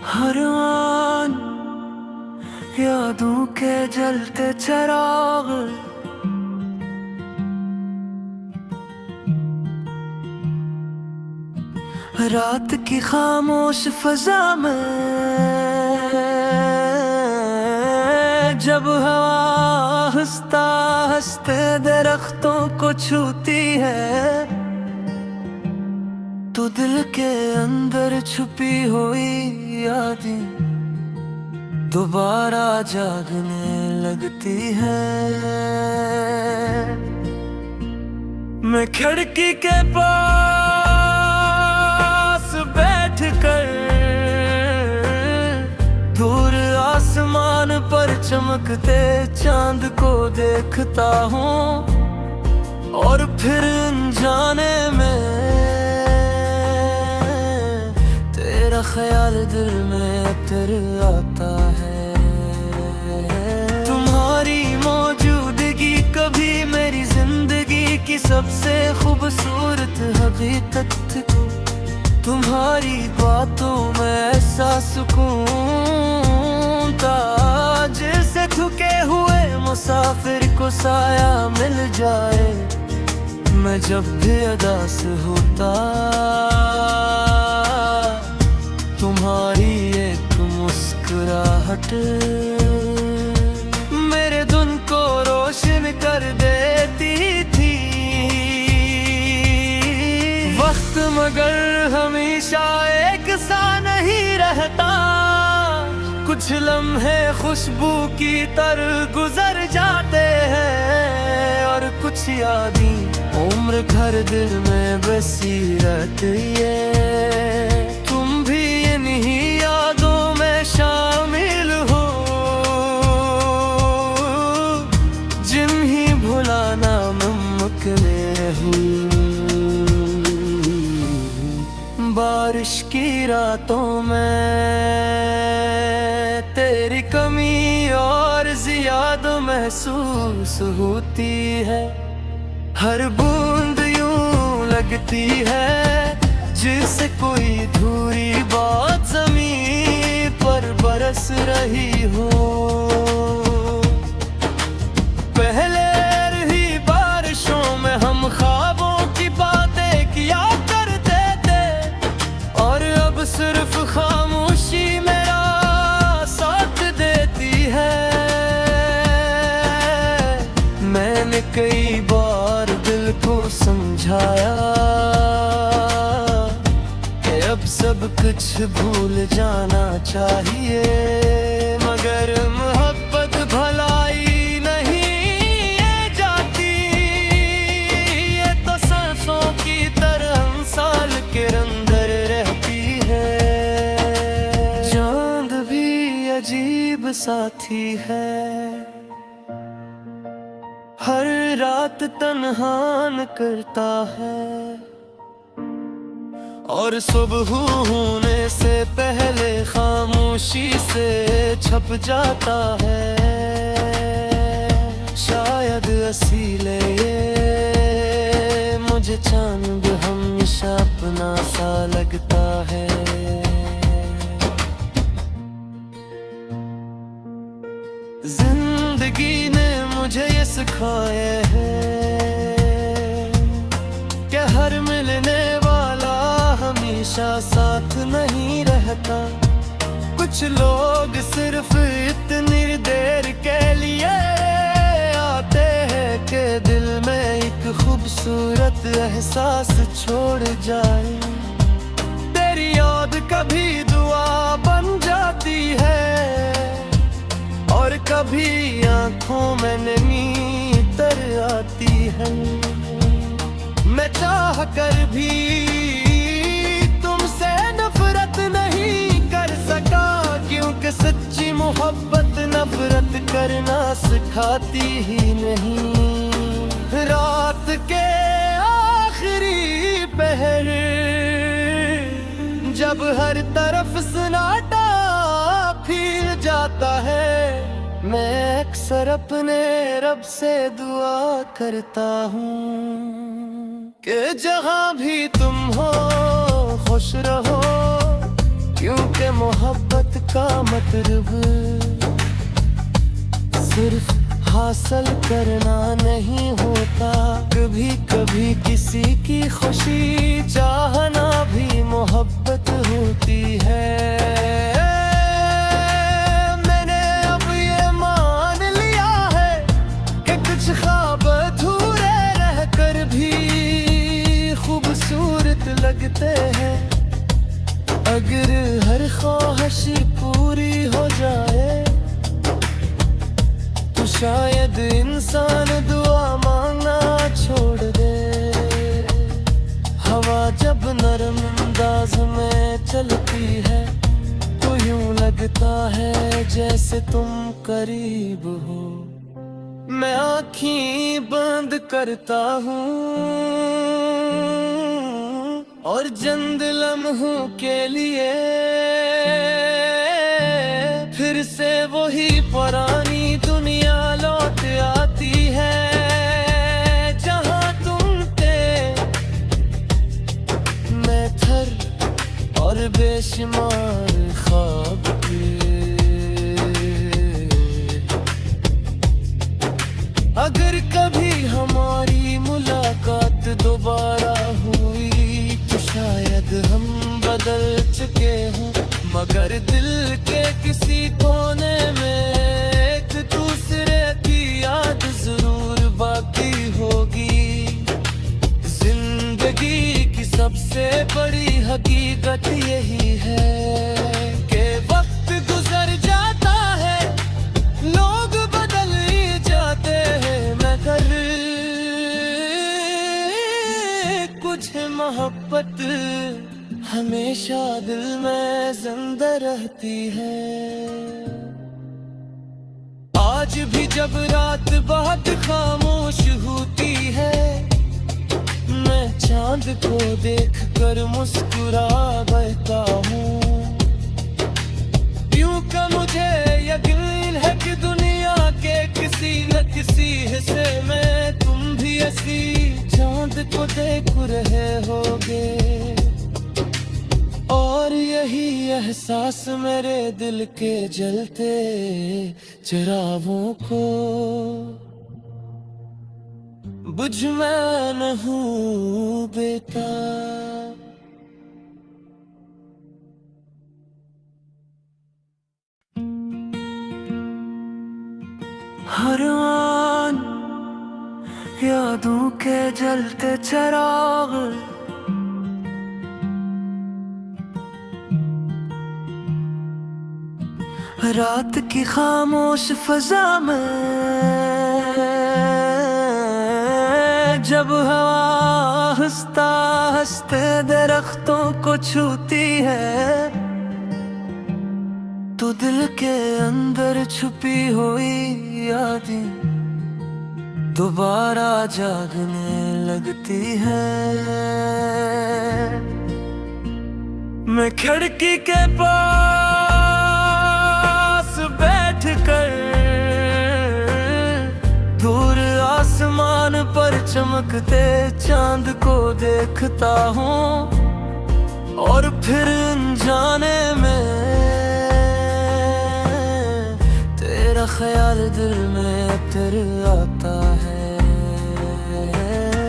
हर आन यादों के जलते चिराग, रात की खामोश फजा में जब हवा हंसता हंसते दरख्तों को छूती है, तो दिल के अंदर छुपी हुई यादें दोबारा जागने लगती है। मैं खिड़की के पास बैठकर दूर आसमान पर चमकते चांद को देखता हूँ, और फिर अनजाने में तेरा ख्याल दिल में उतर आता है। तुम्हारी मौजूदगी कभी मेरी जिंदगी की सबसे खूबसूरत हकीकत को, तुम्हारी बातों में ऐसा सुकून था जैसे थके हुए मुसाफिर को साया मिल जाए। मैं जब भी उदास होता, तुम्हारी एक मुस्कुराहट मेरे दिन को रोशन कर देती थी। वक्त मगर हमेशा एक सा नहीं रहता, कुछ लम्हे खुशबू की तरह गुजर जाते हैं, और कुछ यादें उम्र भर दिल में बसी रहती है। तुम भी इन्हीं यादों में शामिल हो, जिन्हें भुलाना मुमकिन नहीं। बारिश की रातों में तेरी कमी और ज्यादा महसूस होती है, हर बूंद यूं लगती है जिससे कोई धूरी बात ज़मीन पर बरस रही हो। पहले रही बारिशों में हम ख्वाबों की बातें किया करते थे, और अब सिर्फ खामोशी मेरा साथ देती है। मैंने कई बार दिल को समझाया कि अब सब कुछ भूल जाना चाहिए, मगर मोहब्बत भलाई नहीं ये जाती। ये तो सांसों की तरह साल के अंदर रहती है। चांद भी अजीब साथी है, हर रात तन्हान करता है, और सुबह होने से पहले खामोशी से छप जाता है। शायद असीले ये मुझे चांद हमेशा अपना सा लगता है। जिंदगी ने मुझे ये सिखाए हैं कि हर मिलने वाला हमेशा साथ नहीं रहता। कुछ लोग सिर्फ इतनी देर के लिए आते हैं कि दिल में एक खूबसूरत एहसास छोड़ जाए। तेरी याद कभी दुआ बन जाती है, और कभी आंखों में नींद तर आती है। मैं चाह कर भी तुमसे नफरत नहीं कर सका, क्योंकि सच्ची मोहब्बत नफरत करना सिखाती ही नहीं। रात के आखिरी पहर जब हर तरफ सन्नाटा फिर जाता है, मैं अक्सर अपने रब से दुआ करता हूँ कि जहाँ भी तुम हो खुश रहो, क्योंकि मोहब्बत का मतलब सिर्फ हासिल करना नहीं होता। कभी कभी किसी की खुशी चाहना भी मोहब्बत होती है। मैंने अब ये मान लिया है कि कुछ ख्वाब अधूरे रहकर भी खूबसूरत लगते हैं। अगर हर ख्वाहिश पूरी हो जाए तो शायद इंसान दुआ मांगना छोड़ दे। हवा जब नरम अंदाज में चलती है तो यूं लगता है जैसे तुम करीब हो। मैं आँखें बंद करता हूँ और चंद लम्हों के लिए फिर से वही पुरानी दुनिया लौट आती है जहाँ तुम थे। मैं थर और बेशुमार ख्वाब थे। अगर कभी हमारी मुलाकात दोबारा हुई तो शायद हम बदल चुके हों, मगर दिल के किसी कोने में एक दूसरे की याद जरूर बाकी होगी। जिंदगी की सबसे बड़ी हकीकत यही है कि वक्त गुजर जाता है, लोग बदल ही जाते हैं, मगर कुछ मोहब्बत हमेशा दिल में जिंदा रहती है। आज भी जब रात बहुत खामोश होती है मैं चांद को देखकर मुस्कुरा बैठता हूँ। यूं का मुझे यकीन है कि दुनिया के किसी न किसी हिस्से में तुम भी ऐसी चांद को देख रहे होगे और यही एहसास मेरे दिल के जलते चिरागों को बुझ मैं न हूँ बेताब। हर आन यादों के जलते चिराग रात की खामोश फजा में जब हवा हंसता हंसते दरख्तों को छूती है तो दिल के अंदर छुपी हुई यादें दोबारा जागने लगती है। मैं खिड़की के पास बैठकर दूर आसमान पर चमकते चांद को देखता हूँ और फिर अनजाने में तेरा ख्याल दिल में फिर आता है।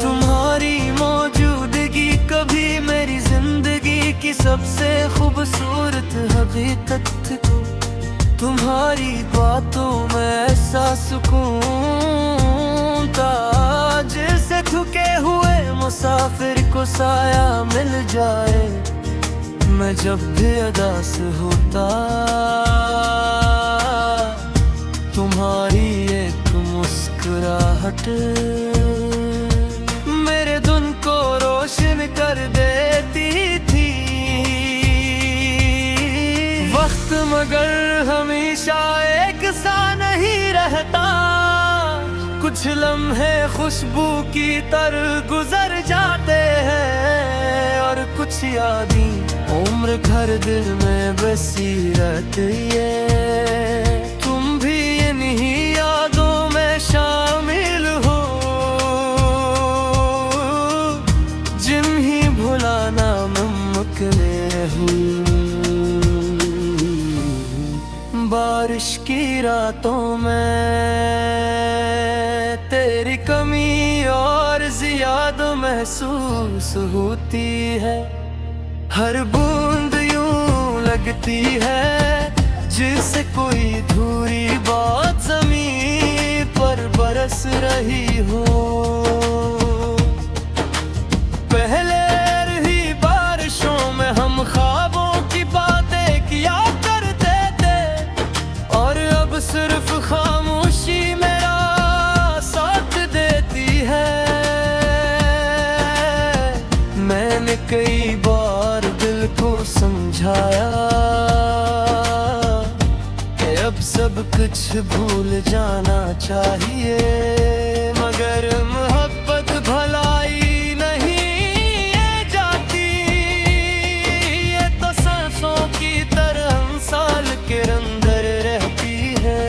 तुम्हारी मौजूदगी कभी मेरी जिंदगी की सबसे खूबसूरत हकीकत थी। तुम्हारी बातों में ऐसा सुकून था जैसे थके हुए मुसाफिर को साया मिल जाए। मैं जब भी उदास होता तुम्हारी एक मुस्कुराहट मेरे दिन को रोशन कर देती थी। वक्त मगर हमेशा एक सा नहीं रहता, कुछ लम्हे खुशबू की तरह गुजर जाते हैं और कुछ यादें उम्र भर दिल में बसी रहती है। तुम भी इन्हीं यादों में शामिल हो जिन्हें भुलाना मुमकिन है। बारिश की रातों में तेरी कमी और ज्यादा महसूस होती है। हर बूंद यूं लगती है जिससे कोई धूरी बात ज़मीन पर बरस रही हो। पहले रही बारिशों में हम ख्वाबों की बातें किया करते थे, और अब सिर्फ खामोशी मेरा साथ देती है। मैंने कई बार दिल को समझाया कि अब सब कुछ भूल जाना चाहिए, मगर मोहब्बत भलाई नहीं ये जाती। ये तो सांसों की तरह साल के अंदर रहती है।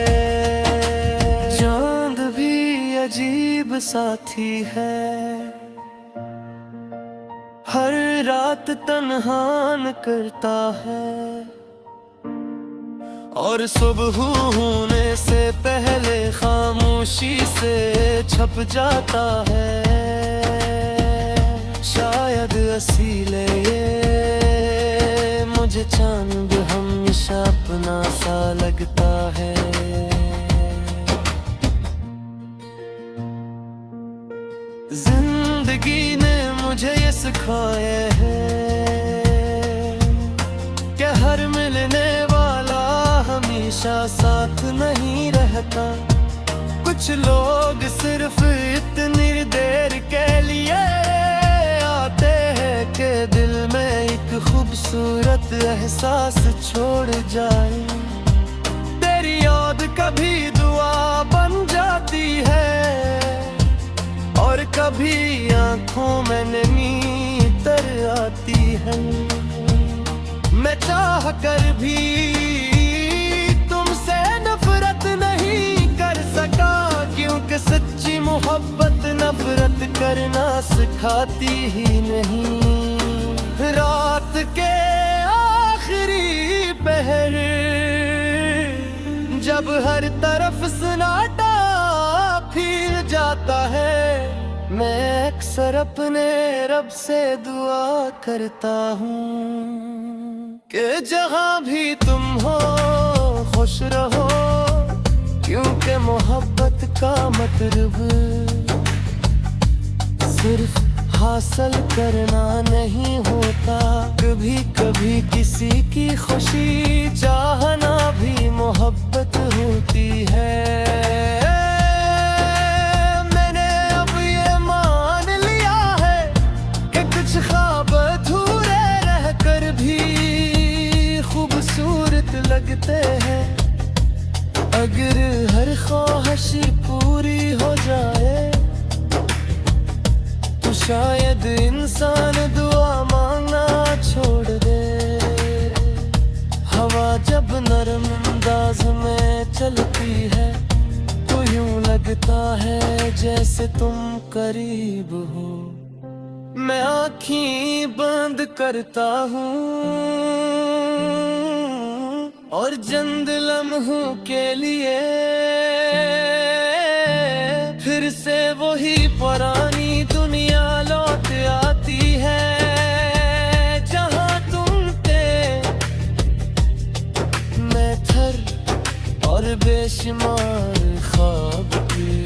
चांद भी अजीब साथी है, हर रात तन्हान करता है, और सुबह होने से पहले खामोशी से छप जाता है। शायद इसीलिए ये मुझे चांद हमेशा अपना सा लगता है। जिंदगी ने मुझे ये सिखाया है कि हर मिलने वाला हमेशा साथ नहीं रहता। कुछ लोग सिर्फ इतनी देर के लिए आते हैं कि दिल में एक खूबसूरत एहसास छोड़ जाए। तेरी याद कभी दुआ बन जाती है, और कभी आंखों में नमी तर आती है। मैं चाह कर भी तुमसे नफरत नहीं कर सका, क्योंकि सच्ची मोहब्बत नफरत करना सिखाती ही नहीं। रात के आखिरी पहर जब हर तरफ सन्नाटा फैल जाता है, मैं अक्सर अपने रब से दुआ करता हूँ कि जहाँ भी तुम हो खुश रहो, क्योंकि मोहब्बत का मतलब सिर्फ हासिल करना नहीं होता। कभी कभी किसी की खुशी चाहना भी मोहब्बत होती है। मैंने अब ये मान लिया है कि कुछ ख्वाब अधूरे रहकर भी खूबसूरत लगते हैं। अगर हर ख्वाहिश पूरी हो जाए तो शायद इंसान दुआ मांगना छोड़ दे। हवा जब नरम अंदाज में चलती है तो यूं लगता है जैसे तुम करीब हो। मैं आँखें बंद करता हूँ और चंद लम्हों के लिए फिर से वही पुरानी दुनिया लौट आती है, जहाँ तुम थे। मैं थर और बेशुमार ख्वाब थे।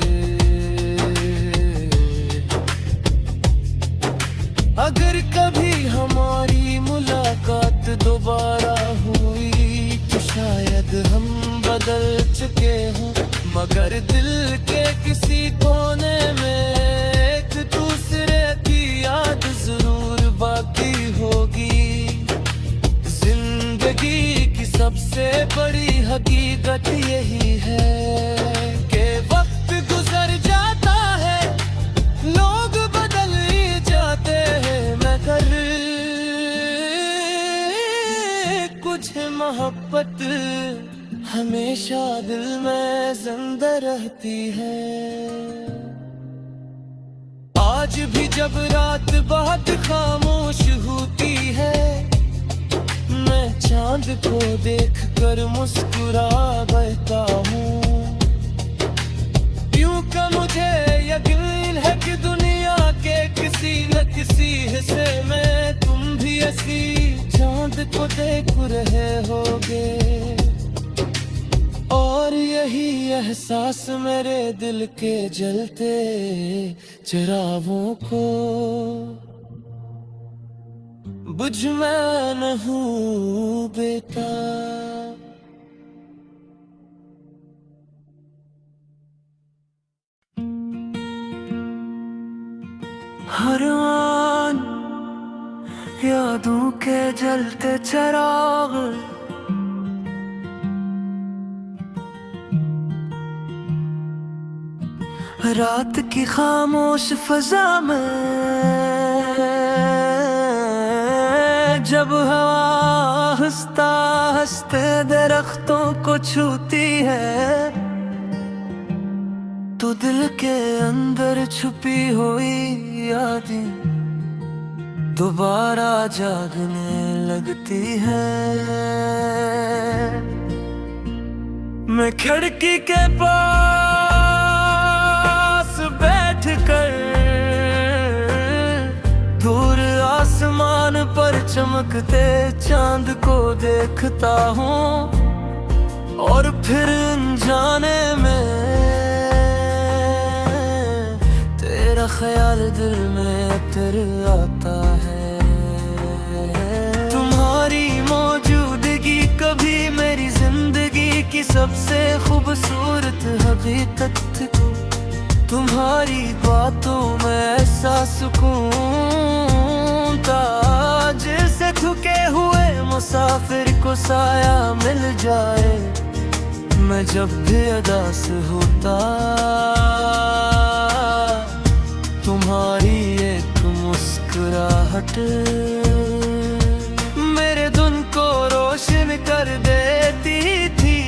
अगर कभी हमारी मुलाकात दोबारा हुई तो शायद हम बदल चुके हों, मगर दिल के किसी कोने में एक दूसरे की याद जरूर बाकी होगी। जिंदगी की सबसे बड़ी हकीकत यही है कि वक्त गुजर जाता है, लोग बदल ही जाते हैं, मगर कुछ मोहब्बत हमेशा दिल में जिंदा रहती है। आज भी जब रात बहुत खामोश होती है, मैं चांद को देखकर मुस्कुरा बैठा हूँ। यूं का मुझे यकीन है कि दुनिया के किसी न किसी हिस्से में तुम भी ऐसी चांद को देख रहे होगे। और यही एहसास मेरे दिल के जलते चिरागों को बुझ मैं न हूँ बेटा। हर आन यादों के जलते चिराग, रात की खामोश फजा में जब हवा हंसता हंसते दरख्तों को छूती है, तो दिल के अंदर छुपी हुई यादें दोबारा जागने लगती है। मैं खिड़की के पास बैठकर दूर आसमान पर चमकते चांद को देखता हूँ, और फिर अनजाने में तेरा ख्याल दिल में अतर आता है। तुम्हारी मौजूदगी कभी मेरी जिंदगी की सबसे खूबसूरत हकीकत को, तुम्हारी बातों में ऐसा सुकून था जैसे थके हुए मुसाफिर को साया मिल जाए। मैं जब भी उदास होता तुम्हारी एक मुस्कुराहट मेरे दिन को रोशन कर देती थी।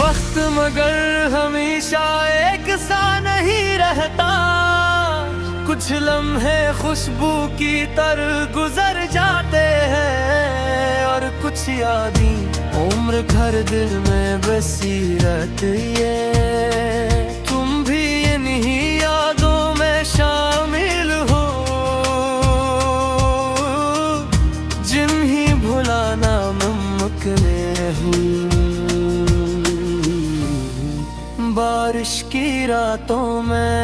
वक्त मगर हमेशा एक सा नहीं रहता, कुछ लम्हे खुशबू की तरह गुजर जाते हैं, और कुछ यादें उम्र भर दिल में बसी रहती है। तुम भी इन्हीं यादों में शामिल हो, जिन्हें भुलाना मुमकिन है। बारिश की रातों में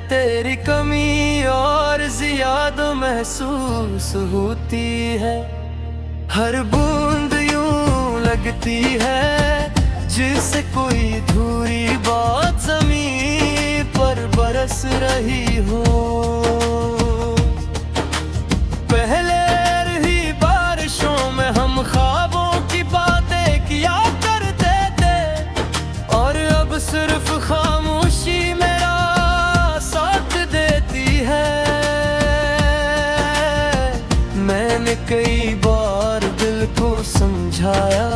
तेरी कमी और ज्यादा महसूस होती है। हर बूंद यूं लगती है जिससे कोई धूरी बात ज़मीन पर बरस रही हो। पहले रही बारिशों में हम ख्वाबों की बातें किया करते थे, और अब सिर्फ खामोशी मेरा साथ देती है। मैंने कई बार दिल को समझाया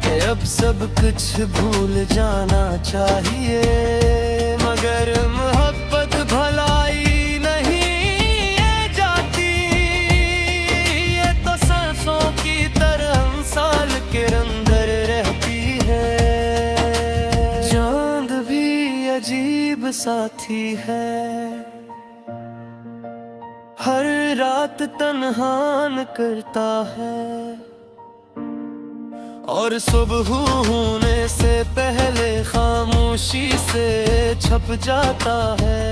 कि अब सब कुछ भूल जाना चाहिए, मगर मोहब्बत भलाई नहीं ये जाती। ये तो सांसों की तरह साल के अंदर रहती है। चांद भी अजीब साथी है, हर रात तन्हान करता है, और सुबह होने से पहले खामोशी से छप जाता है।